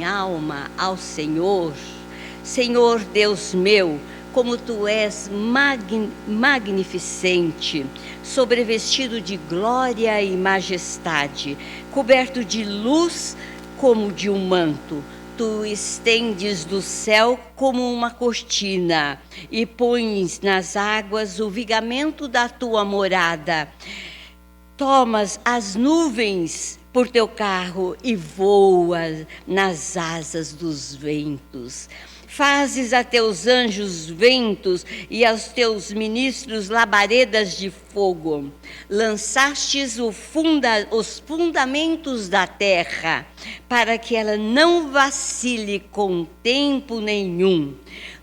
minha alma ao Senhor. Senhor Deus meu, como tu és magnificente, sobrevestido de glória e majestade, coberto de luz como de um manto. Tu estendes do céu como uma cortina e pões nas águas o vigamento da tua morada. Tomas as nuvens por teu carro e voas nas asas dos ventos. Fazes a teus anjos ventos e aos teus ministros labaredas de fogo. Lançastes os fundamentos da terra, para que ela não vacile com tempo nenhum.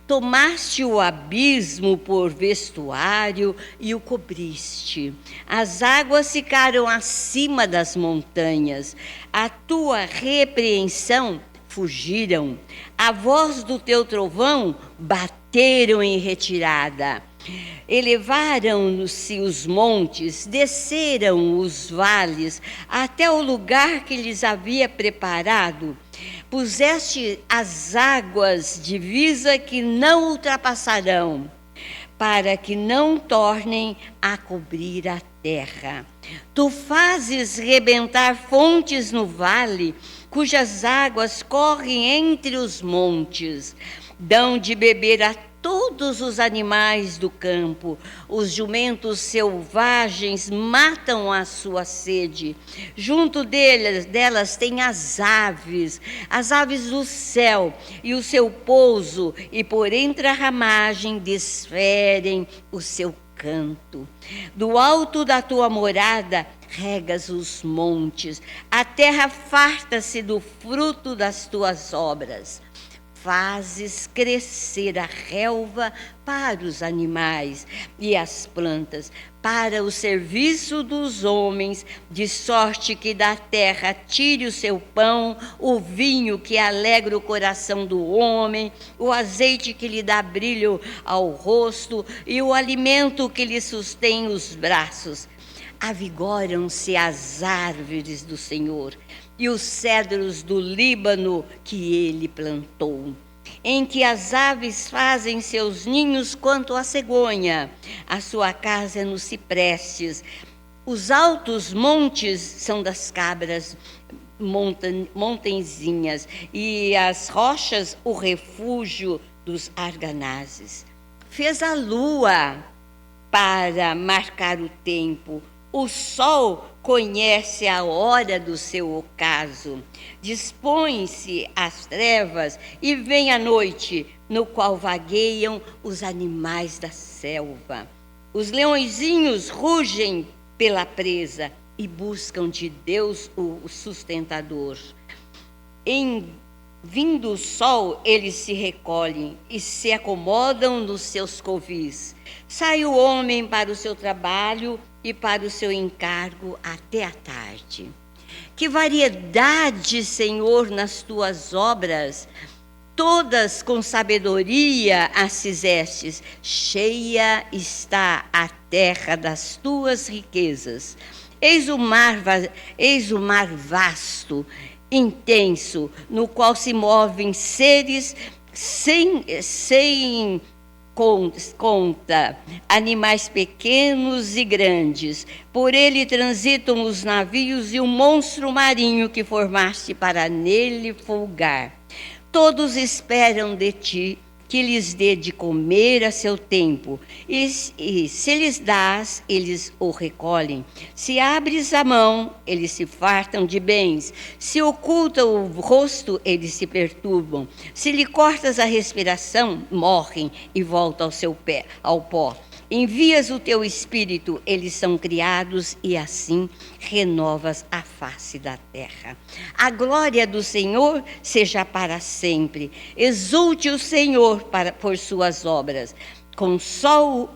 Tomaste o abismo por vestuário e o cobriste. As águas ficaram acima das montanhas. A tua repreensão fugiram. A voz do teu trovão bateram em retirada. Elevaram-se os montes, desceram os vales, até o lugar que lhes havia preparado. Puseste as águas divisa que não ultrapassarão, para que não tornem a cobrir a terra. Tu fazes rebentar fontes no vale, cujas águas correm entre os montes. Dão de beber a todos os animais do campo. Os jumentos selvagens matam a sua sede. Junto delas tem as aves do céu e o seu pouso, e por entre a ramagem desferem o seu canto. Do alto da tua morada regas os montes, a terra farta-se do fruto das tuas obras. Fazes crescer a relva para os animais e as plantas, para o serviço dos homens, de sorte que da terra tire o seu pão, o vinho que alegra o coração do homem, o azeite que lhe dá brilho ao rosto e o alimento que lhe sustém os braços. Avigoram-se as árvores do Senhor e os cedros do Líbano que ele plantou, em que as aves fazem seus ninhos quanto a cegonha, a sua casa é nos ciprestes. Os altos montes são das cabras montenzinhas, e as rochas o refúgio dos arganazes. Fez a lua para marcar o tempo. O sol conhece a hora do seu ocaso. Dispõe-se as trevas e vem a noite, no qual vagueiam os animais da selva. Os leõezinhos rugem pela presa e buscam de Deus o sustentador. Em vindo o sol, eles se recolhem e se acomodam nos seus covis. Sai o homem para o seu trabalho e para o seu encargo até a tarde. Que variedade, Senhor, nas tuas obras! Todas com sabedoria as fizestes. Cheia está a terra das tuas riquezas. Eis o mar vasto, intenso, no qual se movem seres sem conta, animais pequenos e grandes. Por ele transitam os navios e o monstro marinho que formaste para nele folgar. Todos esperam de ti que lhes dê de comer a seu tempo, e se lhes dás, eles o recolhem. Se abres a mão, eles se fartam de bens. Se oculta o rosto, eles se perturbam. Se lhe cortas a respiração, morrem e voltam ao pó. Envias o teu espírito, eles são criados, e assim renovas a face da terra. A glória do Senhor seja para sempre. Exulte o Senhor por suas obras. Com só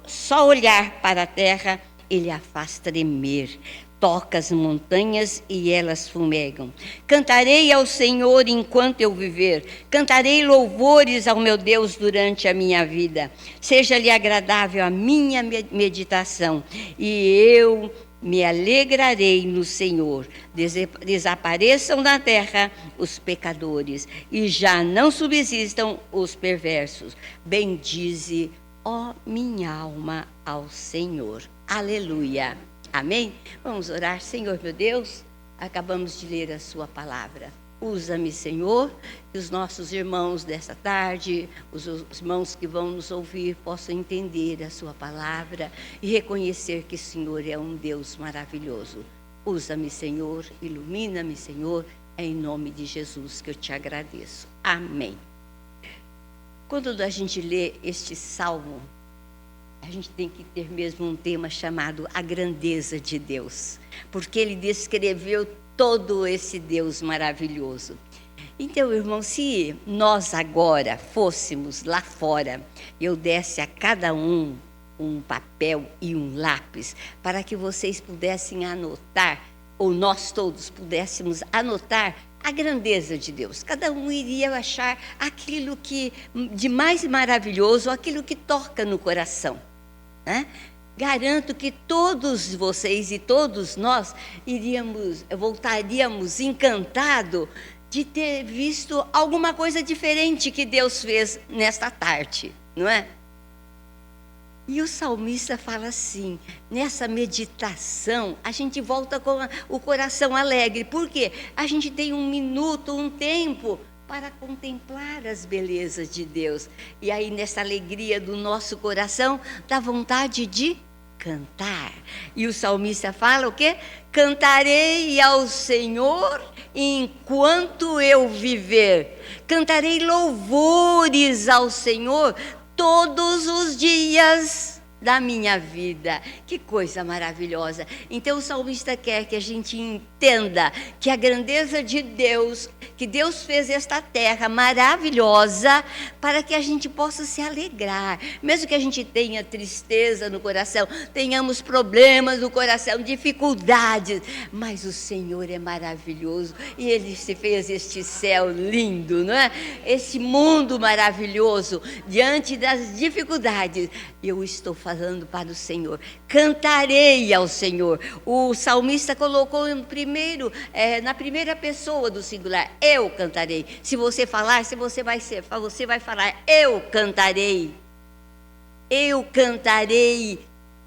olhar para a terra, ele a faz tremer. Toca as montanhas e elas fumegam. Cantarei ao Senhor enquanto eu viver. Cantarei louvores ao meu Deus durante a minha vida. Seja-lhe agradável a minha meditação, e eu me alegrarei no Senhor. Desapareçam da terra os pecadores, e já não subsistam os perversos. Bendize, ó minha alma, ao Senhor. Aleluia. Amém? Vamos orar. Senhor meu Deus, acabamos de ler a sua palavra. Usa-me, Senhor, que os nossos irmãos dessa tarde, os irmãos que vão nos ouvir, possam entender a sua palavra e reconhecer que o Senhor é um Deus maravilhoso. Usa-me, Senhor, ilumina-me, Senhor, é em nome de Jesus que eu te agradeço. Amém. Quando a gente lê este salmo, a gente tem que ter mesmo um tema chamado a grandeza de Deus, porque ele descreveu todo esse Deus maravilhoso. Então, irmão, se nós agora fôssemos lá fora, eu desse a cada um papel e um lápis, para que vocês pudessem anotar, ou nós todos pudéssemos anotar a grandeza de Deus. Cada um iria achar aquilo que de mais maravilhoso, aquilo que toca no coração, né? Garanto que todos vocês e todos nós voltaríamos encantados de ter visto alguma coisa diferente que Deus fez nesta tarde, não é? E o salmista fala assim, nessa meditação, a gente volta com o coração alegre. Por quê? A gente tem um minuto, um tempo para contemplar as belezas de Deus. E aí, nessa alegria do nosso coração, dá vontade de cantar. E o salmista fala o quê? Cantarei ao Senhor enquanto eu viver. Cantarei louvores ao Senhor todos os dias da minha vida. Que coisa maravilhosa. Então o salmista quer que a gente entenda que a grandeza de Deus, que Deus fez esta terra maravilhosa para que a gente possa se alegrar, mesmo que a gente tenha tristeza no coração, tenhamos problemas no coração, dificuldades, mas o Senhor é maravilhoso e Ele se fez este céu lindo, não é? Esse mundo maravilhoso, diante das dificuldades, eu estou falando para o Senhor, cantarei ao Senhor. O salmista colocou na primeira pessoa do singular, eu cantarei. Se você falar, você vai falar, eu cantarei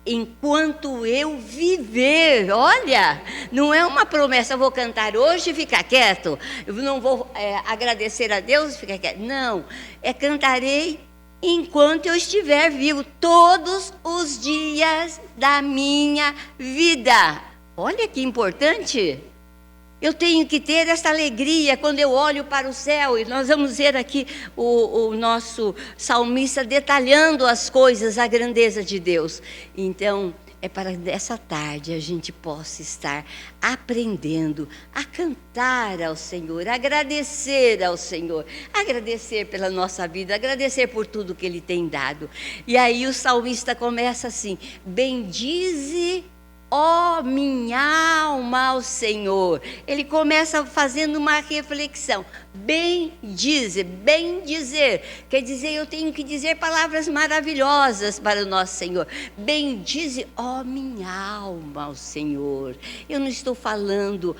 enquanto eu viver. Olha, não é uma promessa, eu vou cantar hoje e ficar quieto, eu não vou agradecer a Deus e ficar quieto. Não, cantarei enquanto eu estiver vivo, todos os dias da minha vida. Olha que importante. Eu tenho que ter essa alegria quando eu olho para o céu. E nós vamos ver aqui o nosso salmista detalhando as coisas, a grandeza de Deus. Então, é para dessa tarde a gente possa estar aprendendo a cantar ao Senhor, agradecer ao Senhor, agradecer pela nossa vida, agradecer por tudo que Ele tem dado. E aí o salmista começa assim, bendize, ó minha alma, ao Senhor. Ele começa fazendo uma reflexão. Bem dizer, quer dizer, eu tenho que dizer palavras maravilhosas para o nosso Senhor. Bendize, ó minha alma, ao Senhor. Eu não estou falando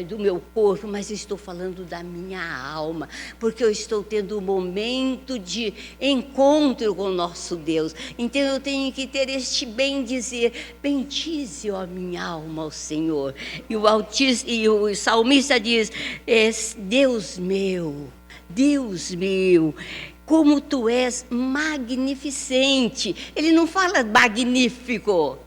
do meu corpo, mas estou falando da minha alma, porque eu estou tendo um momento de encontro com o nosso Deus. Então eu tenho que ter este bem dizer, bendize, ó minha alma, ao Senhor. E o salmista diz, Deus meu, como tu és magnificente. Ele não fala magnífico,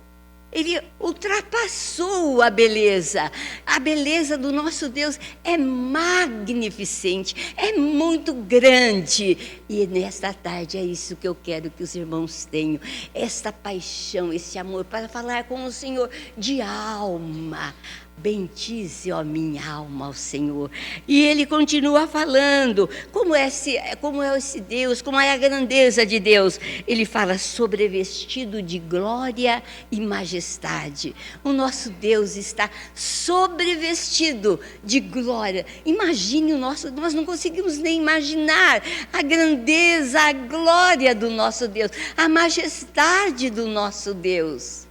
ele ultrapassou a beleza. A beleza do nosso Deus é magnificente, é muito grande. E nesta tarde é isso que eu quero que os irmãos tenham, esta paixão, esse amor para falar com o Senhor de alma. Bendize, ó minha alma, ao Senhor. E ele continua falando, como é esse Deus, como é a grandeza de Deus. Ele fala, sobrevestido de glória e majestade. O nosso Deus está sobrevestido de glória. Imagine nós não conseguimos nem imaginar a grandeza, a glória do nosso Deus, a majestade do nosso Deus.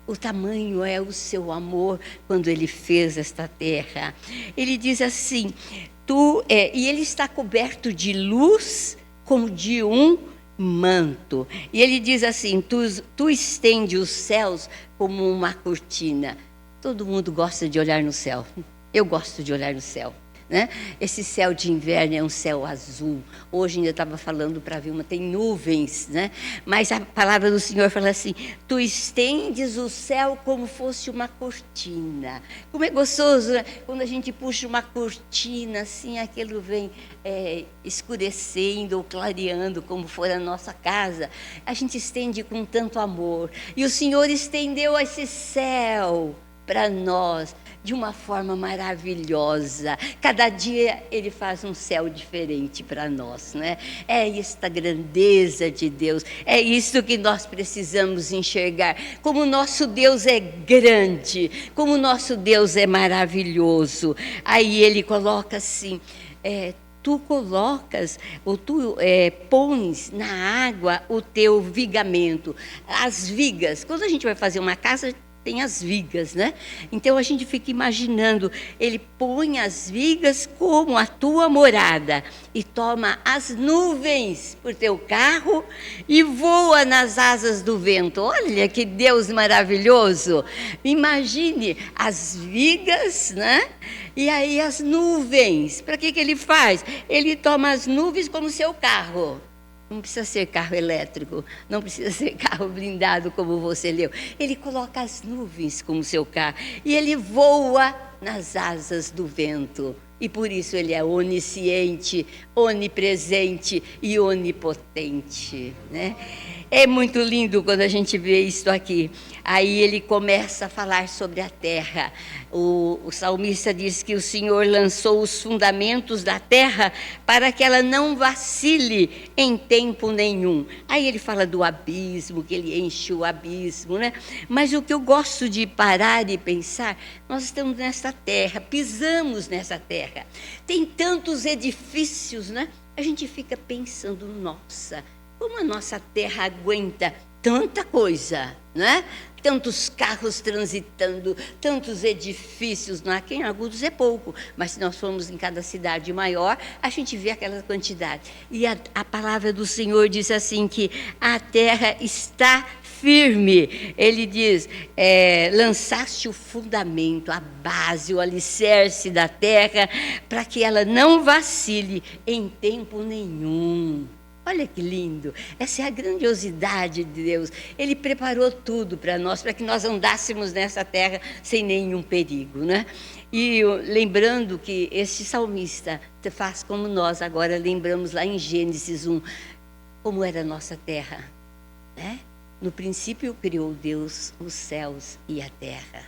o tamanho é o seu amor quando ele fez esta terra. Ele diz assim, e ele está coberto de luz como de um manto. E ele diz assim, tu estende os céus como uma cortina. Todo mundo gosta de olhar no céu. Eu gosto de olhar no céu. Né? Esse céu de inverno é um céu azul. Hoje ainda estava falando para a Vilma, tem nuvens, né? Mas a palavra do Senhor fala assim, tu estendes o céu como fosse uma cortina. Como é gostoso, né? Quando a gente puxa uma cortina, assim, aquilo vem escurecendo ou clareando, como for a nossa casa. A gente estende com tanto amor. E o Senhor estendeu esse céu para nós, de uma forma maravilhosa. Cada dia Ele faz um céu diferente para nós, né? É esta grandeza de Deus, é isso que nós precisamos enxergar. Como o nosso Deus é grande, como o nosso Deus é maravilhoso. Aí Ele coloca assim, tu colocas, ou tu pões na água o teu vigamento. As vigas, quando a gente vai fazer uma casa, tem as vigas, né? Então a gente fica imaginando, ele põe as vigas como a tua morada e toma as nuvens por teu carro e voa nas asas do vento. Olha que Deus maravilhoso! Imagine as vigas, né? E aí as nuvens. Para que ele faz? Ele toma as nuvens como seu carro. Não precisa ser carro elétrico, não precisa ser carro blindado, como você leu. Ele coloca as nuvens como seu carro e ele voa nas asas do vento. E por isso ele é onisciente, onipresente e onipotente, né? É muito lindo quando a gente vê isso aqui. Aí ele começa a falar sobre a terra. O salmista diz que o Senhor lançou os fundamentos da terra para que ela não vacile em tempo nenhum. Aí ele fala do abismo, que ele enche o abismo, né? Mas o que eu gosto de parar e pensar, nós estamos nessa terra, pisamos nessa terra. Tem tantos edifícios, né? A gente fica pensando, nossa, como a nossa terra aguenta tanta coisa, né? Tantos carros transitando, tantos edifícios, aqui em Agudos é pouco, mas se nós formos em cada cidade maior, a gente vê aquela quantidade. E a palavra do Senhor diz assim que a terra está firme. Ele diz, lançaste o fundamento, a base, o alicerce da terra, para que ela não vacile em tempo nenhum. Olha que lindo, essa é a grandiosidade de Deus. Ele preparou tudo para nós, para que nós andássemos nessa terra sem nenhum perigo, né? E lembrando que esse salmista faz como nós agora lembramos lá em Gênesis 1, como era a nossa terra, né? No princípio criou Deus os céus e a terra.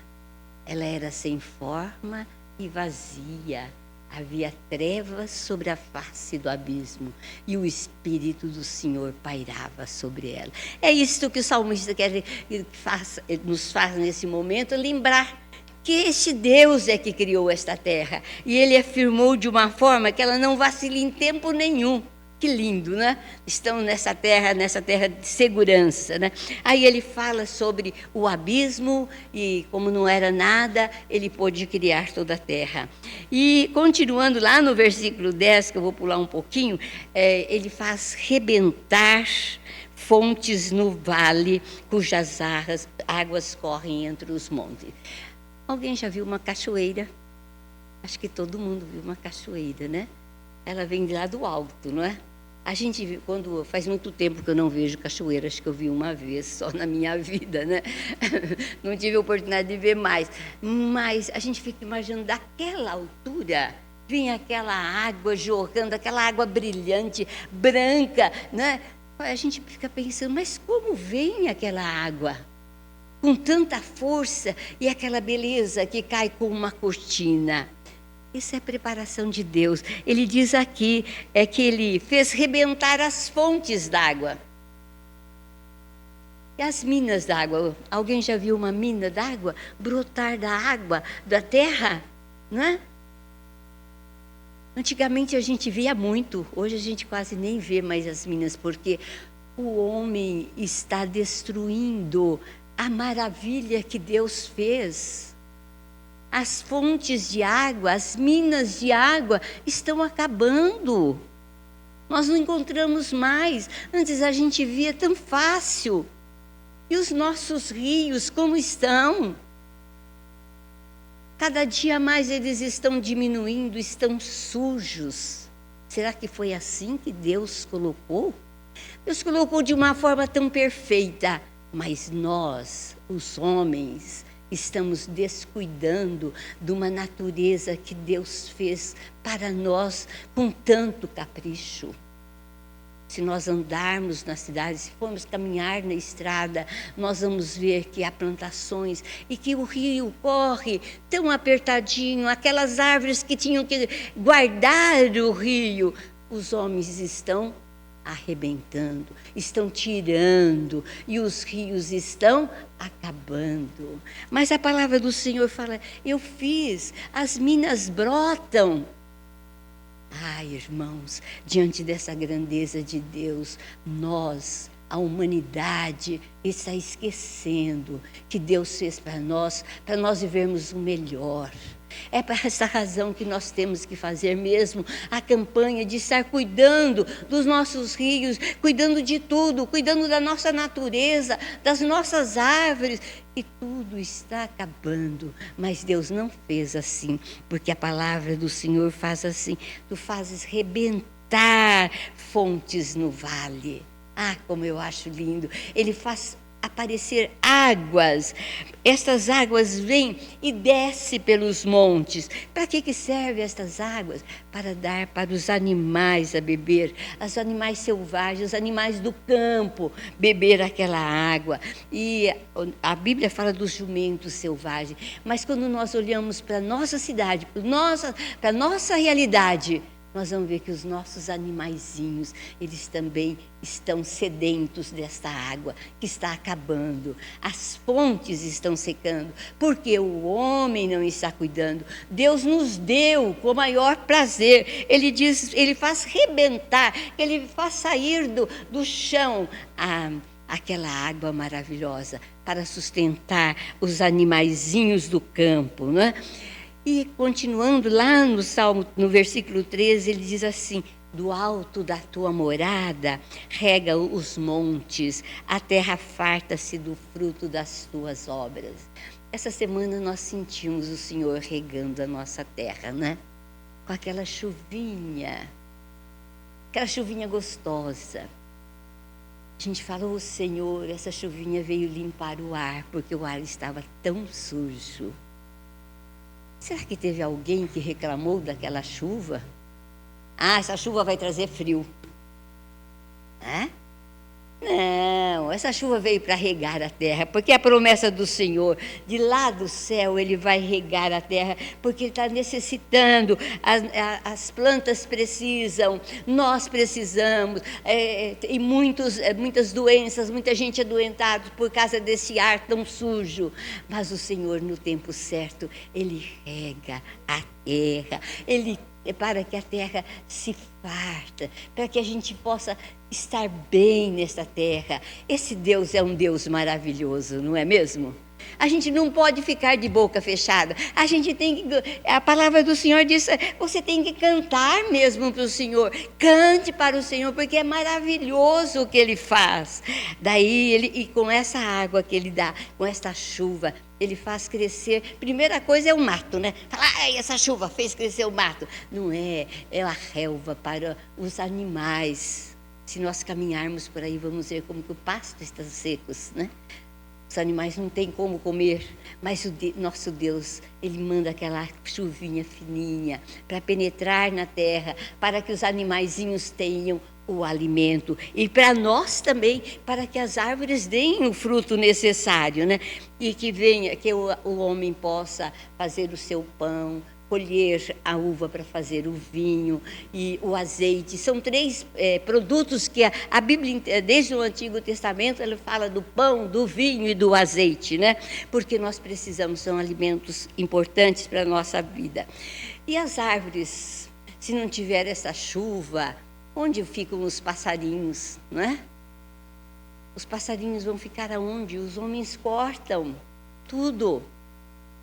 Ela era sem forma e vazia. Havia trevas sobre a face do abismo e o Espírito do Senhor pairava sobre ela. É isto que o salmista nos faz nesse momento, lembrar que este Deus é que criou esta terra. E Ele afirmou de uma forma que ela não vacile em tempo nenhum. Que lindo, né? Estão nessa terra de segurança, né? Aí ele fala sobre o abismo e como não era nada, ele pôde criar toda a terra. E continuando lá no versículo 10, que eu vou pular um pouquinho, ele faz rebentar fontes no vale, cujas águas correm entre os montes. Alguém já viu uma cachoeira? Acho que todo mundo viu uma cachoeira, né? Ela vem de lá do alto, não é? A gente viu, faz muito tempo que eu não vejo cachoeira, acho que eu vi uma vez só na minha vida, né? Não tive a oportunidade de ver mais. Mas a gente fica imaginando, daquela altura, vinha aquela água jorrando, aquela água brilhante, branca, né? A gente fica pensando, mas como vem aquela água? Com tanta força e aquela beleza que cai como uma cortina. Isso é preparação de Deus. Ele diz aqui, que ele fez rebentar as fontes d'água. E as minas d'água. Alguém já viu uma mina d'água brotar da água, da terra? Não é? Antigamente a gente via muito, hoje a gente quase nem vê mais as minas, porque o homem está destruindo a maravilha que Deus fez. As fontes de água, as minas de água estão acabando. Nós não encontramos mais. Antes a gente via tão fácil. E os nossos rios, como estão? Cada dia mais eles estão diminuindo, estão sujos. Será que foi assim que Deus colocou? Deus colocou de uma forma tão perfeita, mas nós, os homens, estamos descuidando de uma natureza que Deus fez para nós com tanto capricho. Se nós andarmos na cidade, se formos caminhar na estrada, nós vamos ver que há plantações e que o rio corre tão apertadinho, aquelas árvores que tinham que guardar o rio, os homens estão arrebentando, estão tirando e os rios estão acabando. Mas a palavra do Senhor fala: eu fiz, as minas brotam. Ai, irmãos, diante dessa grandeza de Deus, nós, a humanidade, está esquecendo que Deus fez para nós vivermos o melhor. É por essa razão que nós temos que fazer mesmo a campanha de estar cuidando dos nossos rios, cuidando de tudo, cuidando da nossa natureza, das nossas árvores, e tudo está acabando. Mas Deus não fez assim, porque a palavra do Senhor faz assim: tu fazes rebentar fontes no vale. Ah, como eu acho lindo! Ele faz aparecer águas. Estas águas vêm e descem pelos montes. Para que servem estas águas? Para dar para os animais a beber, os animais selvagens, os animais do campo, beber aquela água. E a Bíblia fala dos jumentos selvagens, mas quando nós olhamos para a nossa cidade, para a nossa realidade, nós vamos ver que os nossos animaizinhos, eles também estão sedentos desta água que está acabando. As fontes estão secando, porque o homem não está cuidando. Deus nos deu com maior prazer. Ele diz, ele faz rebentar, ele faz sair do chão aquela água maravilhosa para sustentar os animaizinhos do campo, não é? E continuando lá no Salmo, no versículo 13, ele diz assim: do alto da tua morada, rega os montes, a terra farta-se do fruto das tuas obras. Essa semana nós sentimos o Senhor regando a nossa terra, né? Com aquela chuvinha gostosa. A gente falou: oh, Senhor, essa chuvinha veio limpar o ar, porque o ar estava tão sujo. Será que teve alguém que reclamou daquela chuva? Ah, essa chuva vai trazer frio. Não, essa chuva veio para regar a terra, porque é a promessa do Senhor, de lá do céu Ele vai regar a terra, porque Ele está necessitando, as plantas precisam, nós precisamos, e muitas doenças, muita gente adoentada por causa desse ar tão sujo, mas o Senhor no tempo certo, Ele rega a terra, para que a terra se farta, para que a gente possa estar bem nesta terra. Esse Deus é um Deus maravilhoso, não é mesmo? A gente não pode ficar de boca fechada. A gente tem que, a palavra do Senhor diz, você tem que cantar mesmo para o Senhor. Cante para o Senhor, porque é maravilhoso o que Ele faz. Daí, e com essa água que Ele dá, com esta chuva, Ele faz crescer. Primeira coisa é o mato, né? Fala, essa chuva fez crescer o mato. Não é a relva para os animais. Se nós caminharmos por aí, vamos ver como que o pasto está seco, né? Os animais não têm como comer, mas nosso Deus, Ele manda aquela chuvinha fininha para penetrar na terra, para que os animaizinhos tenham o alimento. E para nós também, para que as árvores deem o fruto necessário, né? E que o homem possa fazer o seu pão, colher a uva para fazer o vinho e o azeite. São três produtos que a Bíblia, desde o Antigo Testamento, ela fala do pão, do vinho e do azeite, né? Porque nós precisamos, são alimentos importantes para a nossa vida. E as árvores, se não tiver essa chuva, onde ficam os passarinhos, não é? os passarinhos vão ficar aonde? Os homens cortam tudo,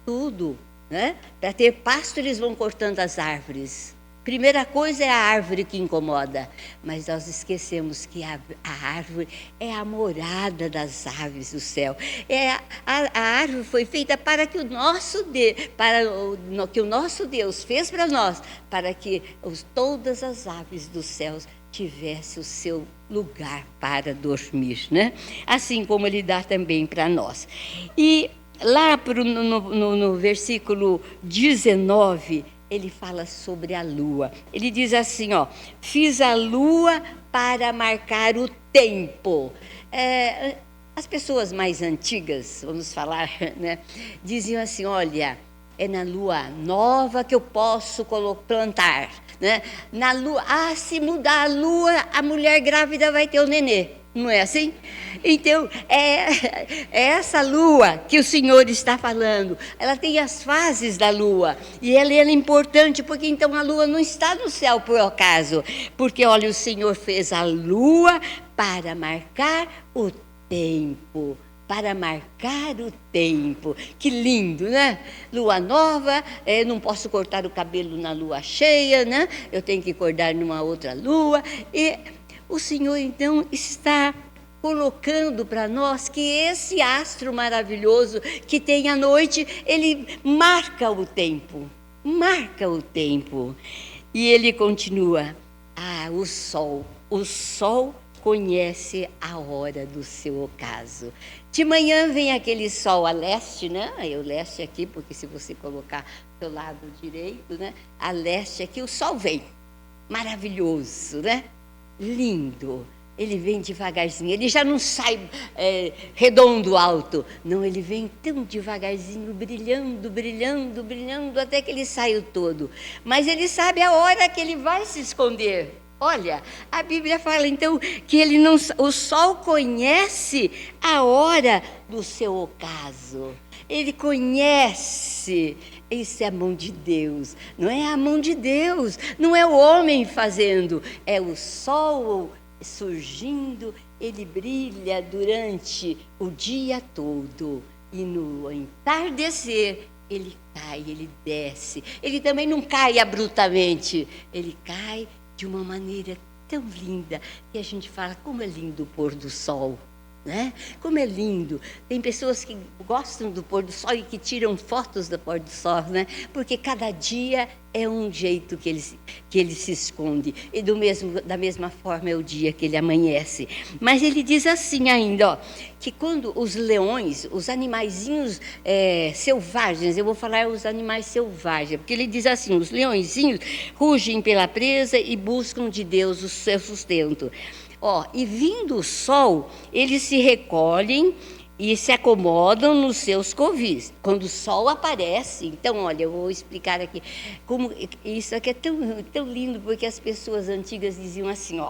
tudo, né? Para ter pasto, eles vão cortando as árvores. Primeira coisa é a árvore que incomoda, mas nós esquecemos que a árvore é a morada das aves do céu. A árvore foi feita para que o nosso Deus fez para nós, para que todas as aves dos céus tivessem o seu lugar para dormir, né? Assim como Ele dá também para nós. E lá no versículo 19, ele fala sobre a lua. Ele diz assim, ó: fiz a lua para marcar o tempo. As pessoas mais antigas, vamos falar, né, diziam assim: olha, é na lua nova que eu posso plantar, né? Na lua, se mudar a lua, a mulher grávida vai ter o nenê. Não é assim? Então, é essa lua que o Senhor está falando. Ela tem as fases da lua. E ela é importante, porque então a lua não está no céu por acaso. Porque, olha, o Senhor fez a lua para marcar o tempo. Para marcar o tempo. Que lindo, né? Lua nova, não posso cortar o cabelo na lua cheia, né? Eu tenho que acordar numa outra lua. E o Senhor, então, está colocando para nós que esse astro maravilhoso que tem à noite, ele marca o tempo. Marca o tempo. E ele continua: o sol conhece a hora do seu ocaso. De manhã vem aquele sol a leste, né? O leste aqui, porque se você colocar do lado direito, né? A leste aqui, o sol vem. Maravilhoso, né? Lindo. Ele vem devagarzinho, ele já não sai redondo, alto. Não, ele vem tão devagarzinho, brilhando, brilhando, brilhando, até que ele sai todo. Mas ele sabe a hora que ele vai se esconder. Olha, a Bíblia fala então que o sol conhece a hora do seu ocaso. Ele conhece. Isso é a mão de Deus. Não é a mão de Deus, não é o homem fazendo, é o sol surgindo. Ele brilha durante o dia todo e no entardecer ele cai, ele desce. Ele também não cai abruptamente, ele cai de uma maneira tão linda que a gente fala: como é lindo o pôr do sol, né? Como é lindo. Tem pessoas que gostam do pôr do sol e que tiram fotos do pôr do sol, né? Porque cada dia é um jeito que ele se esconde. E da mesma forma é o dia que ele amanhece. Mas ele diz assim ainda, ó, que quando os leões, os animaizinhos selvagens, eu vou falar os animais selvagens, porque ele diz assim: os leõezinhos rugem pela presa e buscam de Deus o seu sustento. E vindo o sol, eles se recolhem e se acomodam nos seus covis. Quando o sol aparece, então, olha, eu vou explicar aqui. Como isso aqui é tão, tão lindo, porque as pessoas antigas diziam assim,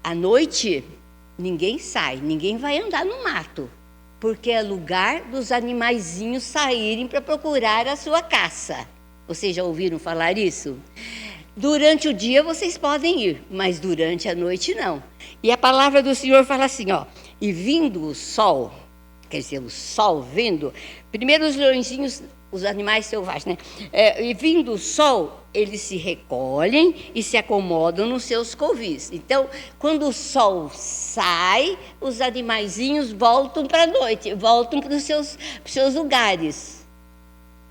à noite ninguém sai, ninguém vai andar no mato, porque é lugar dos animaizinhos saírem para procurar a sua caça. Vocês já ouviram falar isso? Durante o dia vocês podem ir, mas durante a noite não. E a palavra do Senhor fala assim, e vindo o sol, quer dizer, o sol vindo, primeiro os leõezinhos, os animais selvagens, né? E vindo o sol, eles se recolhem e se acomodam nos seus covis. Então, quando o sol sai, os animaizinhos voltam para a noite, voltam para os seus lugares.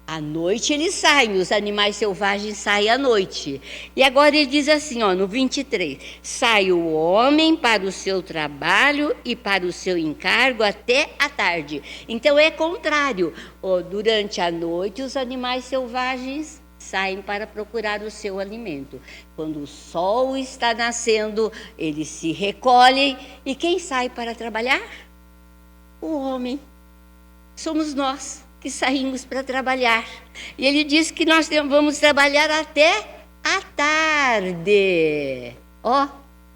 À noite eles saem, os animais selvagens saem à noite. E agora ele diz assim, no 23, sai o homem para o seu trabalho e para o seu encargo até a tarde. Então é contrário, durante a noite os animais selvagens saem para procurar o seu alimento. Quando o sol está nascendo, eles se recolhem. E quem sai para trabalhar? O homem. Somos nós que saímos para trabalhar. E ele diz que nós vamos trabalhar até a tarde.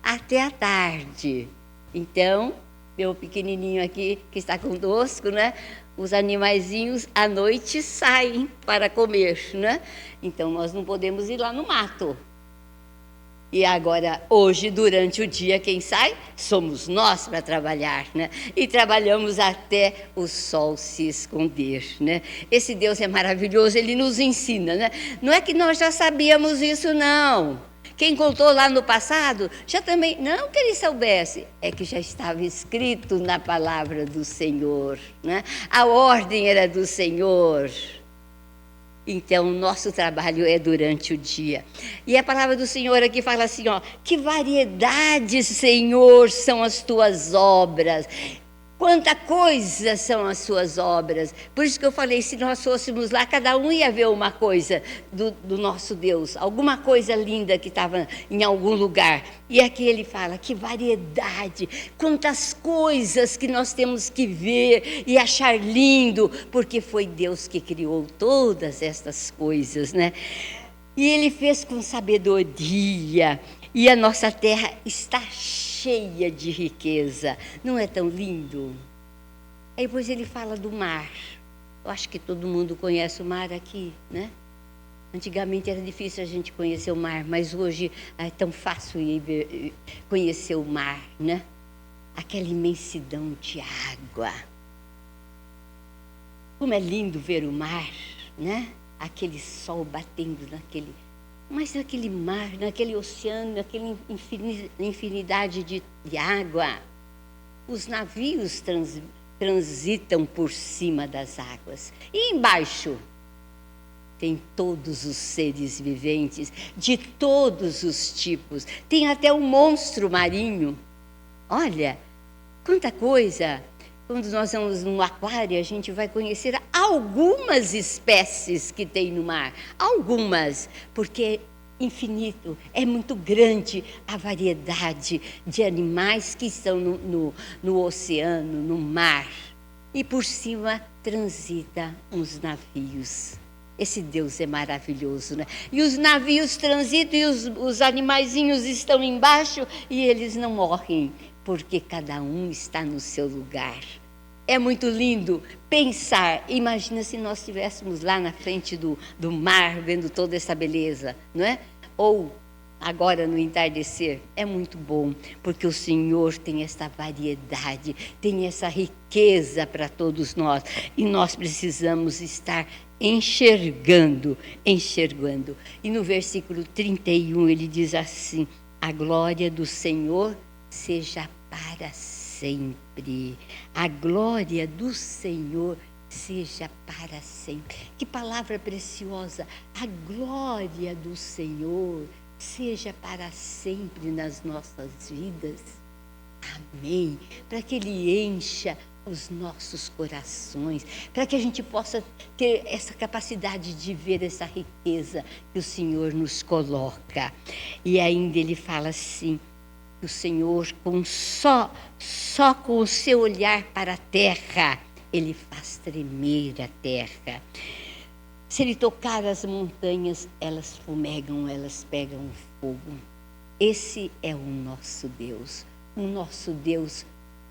Até a tarde. Então, meu pequenininho aqui, que está conosco, né? Os animaizinhos à noite saem para comer, né? Então, nós não podemos ir lá no mato. E agora, hoje, durante o dia, quem sai? Somos nós para trabalhar, né? E trabalhamos até o sol se esconder, né? Esse Deus é maravilhoso, Ele nos ensina, né? Não é que nós já sabíamos isso, não. Quem contou lá no passado, já também, não que ele soubesse, é que já estava escrito na palavra do Senhor, né? A ordem era do Senhor. Então, o nosso trabalho é durante o dia. E a palavra do Senhor aqui fala assim, ó, que variedade, Senhor, são as tuas obras. Quanta coisa são as suas obras. Por isso que eu falei, se nós fôssemos lá, cada um ia ver uma coisa do nosso Deus, alguma coisa linda que estava em algum lugar. E aqui ele fala, que variedade, quantas coisas que nós temos que ver e achar lindo, porque foi Deus que criou todas estas coisas, né? E ele fez com sabedoria, e a nossa terra está cheia de riqueza. Não é tão lindo? Aí depois ele fala do mar. Eu acho que todo mundo conhece o mar aqui, né? Antigamente era difícil a gente conhecer o mar, mas hoje é tão fácil conhecer o mar, né? Aquela imensidão de água. Como é lindo ver o mar, né? Aquele sol batendo mas naquele mar, naquele oceano, naquela infinidade de água. Os navios transitam por cima das águas. E embaixo tem todos os seres viventes, de todos os tipos. Tem até um monstro marinho. Olha, quanta coisa! Quando nós vamos num aquário, a gente vai conhecer algumas espécies que tem no mar. Algumas, porque é infinito, é muito grande a variedade de animais que estão no oceano, no mar. E por cima transita uns navios. Esse Deus é maravilhoso, né? E os navios transitam e os animaizinhos estão embaixo e eles não morrem, porque cada um está no seu lugar. É muito lindo pensar, imagina se nós estivéssemos lá na frente do mar, vendo toda essa beleza, não é? Ou agora no entardecer, é muito bom, porque o Senhor tem essa variedade, tem essa riqueza para todos nós, e nós precisamos estar enxergando. E no versículo 31 ele diz assim, a glória do Senhor seja para sempre. A glória do Senhor seja para sempre. Que palavra preciosa! A glória do Senhor seja para sempre nas nossas vidas. Amém. Para que Ele encha os nossos corações, para que a gente possa ter essa capacidade de ver essa riqueza que o Senhor nos coloca. E ainda Ele fala assim, o Senhor, só com o seu olhar para a terra, Ele faz tremer a terra. Se Ele tocar as montanhas, elas fumegam, elas pegam fogo. Esse é o nosso Deus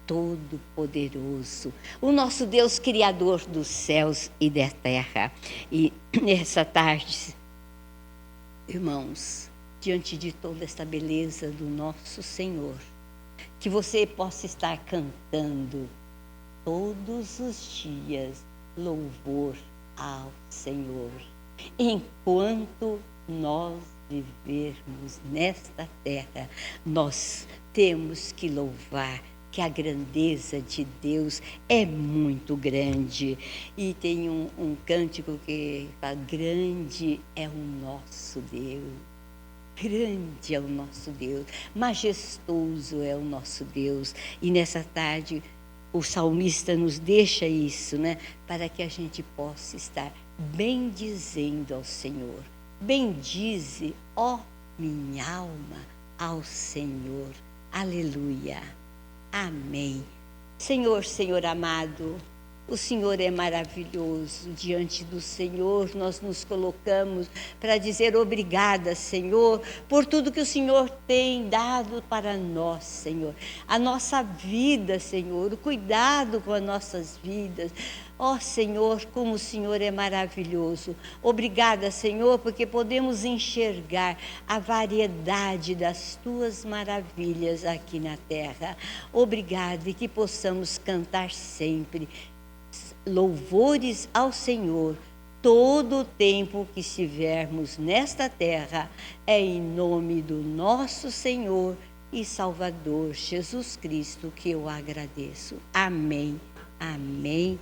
Todo-Poderoso, o nosso Deus Criador dos céus e da terra. E nessa tarde, irmãos, diante de toda esta beleza do nosso Senhor, que você possa estar cantando todos os dias louvor ao Senhor, enquanto nós vivermos nesta terra. Nós temos que louvar, que a grandeza de Deus é muito grande. E tem um cântico que fala, grande é o nosso Deus. Grande é o nosso Deus, majestoso é o nosso Deus. E nessa tarde o salmista nos deixa isso, né? Para que a gente possa estar bendizendo ao Senhor. Bendize, ó minha alma, ao Senhor. Aleluia. Amém. Senhor amado, O Senhor é maravilhoso. Diante do Senhor nós nos colocamos para dizer obrigada, Senhor, por tudo que o Senhor tem dado para nós, Senhor. A nossa vida, Senhor, o cuidado com as nossas vidas. Ó Senhor, como o Senhor é maravilhoso. Obrigada, Senhor, porque podemos enxergar a variedade das Tuas maravilhas aqui na terra. Obrigada, e que possamos cantar sempre louvores ao Senhor todo o tempo que estivermos nesta terra. É em nome do nosso Senhor e Salvador Jesus Cristo que eu agradeço. Amém, amém.